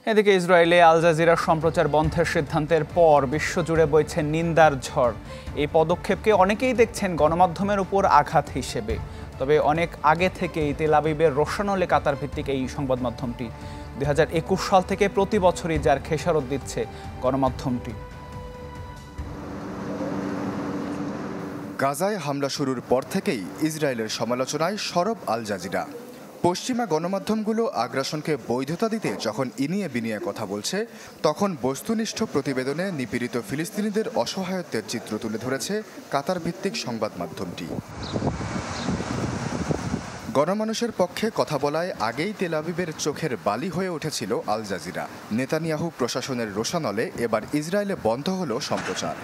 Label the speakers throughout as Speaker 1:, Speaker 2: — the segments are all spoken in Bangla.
Speaker 1: এদিকে ইসরায়েলে আল জাজিরার সম্প্রচার বন্ধের সিদ্ধান্তের পর বিশ্বজুড়ে বইছে নিন্দার ঝড়। এই পদক্ষেপকে অনেকেই দেখছেন গণমাধ্যমের উপর আঘাত হিসেবে। তবে অনেক আগে থেকেই তেল আবিবের রোশানলে কাতার ভিত্তিক এই সংবাদ মাধ্যমটি 2021 সাল থেকে প্রতি বছরই যার খেসারত দিচ্ছে গণমাধ্যমটি।
Speaker 2: গাজায় হামলা শুরুর পর থেকেই ইসরায়েলের সমালোচনায় সরব আল জাজিরা। পশ্চিমা গণমাধ্যমগুলো আগ্রাসনকে বৈধতা দিতে যখন ইনিয়ে বিনিয়ে কথা বলছে, তখন বস্তুনিষ্ঠ প্রতিবেদনে নিপীড়িত ফিলিস্তিনিদের অসহায়ত্বের চিত্র তুলে ধরেছে কাতার ভিত্তিক সংবাদ মাধ্যমটি। গণমানুষের পক্ষে কথা বলায় আগেই তেল আবিবের চোখের বালি হয়ে উঠেছিল আল জাজিরা। নেতানিয়াহু প্রশাসনের রোশানলে এবার ইসরায়েলে বন্ধ হলো সম্প্রচার।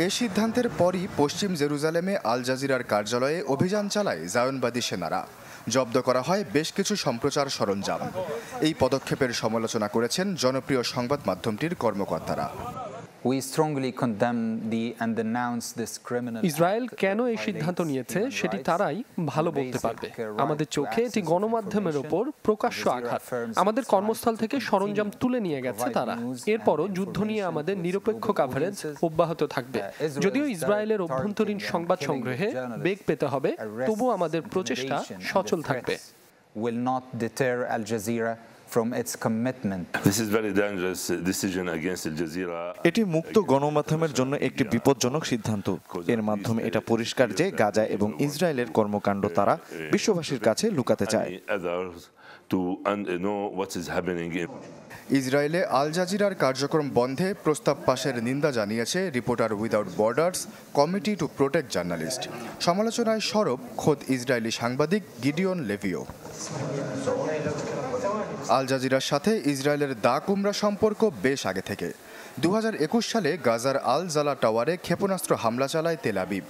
Speaker 2: এ সিদ্ধান্তের পরই পশ্চিম জেরুজালেমে আল জাজিরার কার্যালয়ে অভিযান চালায় জায়নবাদী সেনারা। জব্দ করা হয় বেশ কিছু সম্প্রচার সরঞ্জাম। এই পদক্ষেপের সমালোচনা করেছেন জনপ্রিয় সংবাদ মাধ্যমটির কর্মকর্তারা।
Speaker 3: ইসরায়েল কেন এই সিদ্ধান্ত নিয়েছে সেটি তারাই ভালো বলতে পারবে। আমাদের চোখে এটি গণমাধ্যমের ওপর প্রকাশ্য আঘাত। আমাদের কর্মস্থল থেকে সরঞ্জাম তুলে নিয়ে গেছে তারা। এরপরও যুদ্ধ নিয়ে আমাদের নিরপেক্ষ কাভারেজ অব্যাহত থাকবে। যদিও ইসরায়েলের অভ্যন্তরীণ সংবাদ সংগ্রহে বেগ পেতে হবে, তবুও আমাদের প্রচেষ্টা সচল থাকবে।
Speaker 4: এটি মুক্ত গণমাধ্যমের জন্য একটি বিপজ্জনক সিদ্ধান্ত। এর মাধ্যমে এটা পরিষ্কার যে গাজা এবং ইসরায়েলের কর্মকাণ্ড তারা বিশ্ববাসীর কাছে লুকাতে চায়।
Speaker 2: ইসরায়েলে আল জাজিরার কার্যক্রম বন্ধে প্রস্তাব পাশের নিন্দা জানিয়েছে reporter without borders committee to protect journalist. সমালোচনায় সরব খোদ ইসরায়েলি সাংবাদিক গিডিয়ন লেভিও। আল জাজিরার সাথে ইসরায়েলের দা কুমড়া সম্পর্ক বেশ আগে থেকে। 2021 সালে গাজার আল জালা টাওয়ারে ক্ষেপণাস্ত্র হামলা চালায় তেল আবিব।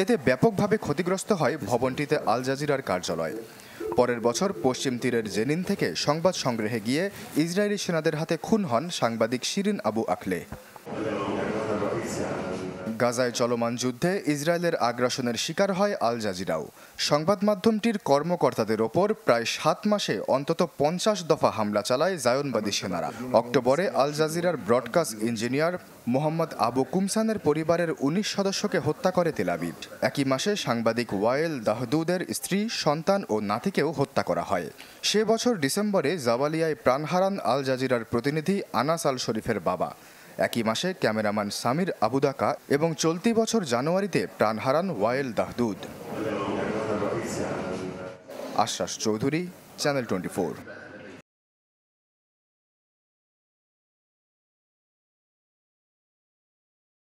Speaker 2: এতে ব্যাপকভাবে ক্ষতিগ্রস্ত হয় ভবনটিতে আল জাজিরার কার্যালয়। পরের বছর পশ্চিম তীরের জেনিন থেকে সংবাদ সংগ্রহে গিয়ে ইসরায়েলি সেনাদের হাতে খুন হন সাংবাদিক শিরিন আবু আখলে। গাজায় চলমান যুদ্ধে ইসরায়েলের আগ্রাসনের শিকার হয় আল জাজিরাও। সংবাদ মাধ্যমটির কর্মকর্তাদের ওপর প্রায় 7 মাসে অন্তত 50 দফা হামলা চালায় জায়নবাদী সেনারা। অক্টোবরে আল জাজিরার ব্রডকাস্ট ইঞ্জিনিয়ার মোহাম্মদ আবু কুমসানের পরিবারের 19 সদস্যকে হত্যা করে তেল আবিব। একই মাসে সাংবাদিক ওয়ায়েল দাহদুদের স্ত্রী, সন্তান ও নাতিকেও হত্যা করা হয়। সে বছর ডিসেম্বরে জাবালিয়ায় প্রাণ হারান আল জাজিরার প্রতিনিধি আনাস আল শরীফের বাবা। একই মাসে ক্যামেরাম্যান সামির আবুদাকা এবং চলতি বছর জানুয়ারিতে প্রাণ হারান ওয়ায়েল দাহদুদ। আশ্বাস চৌধুরী, চ্যানেল 24।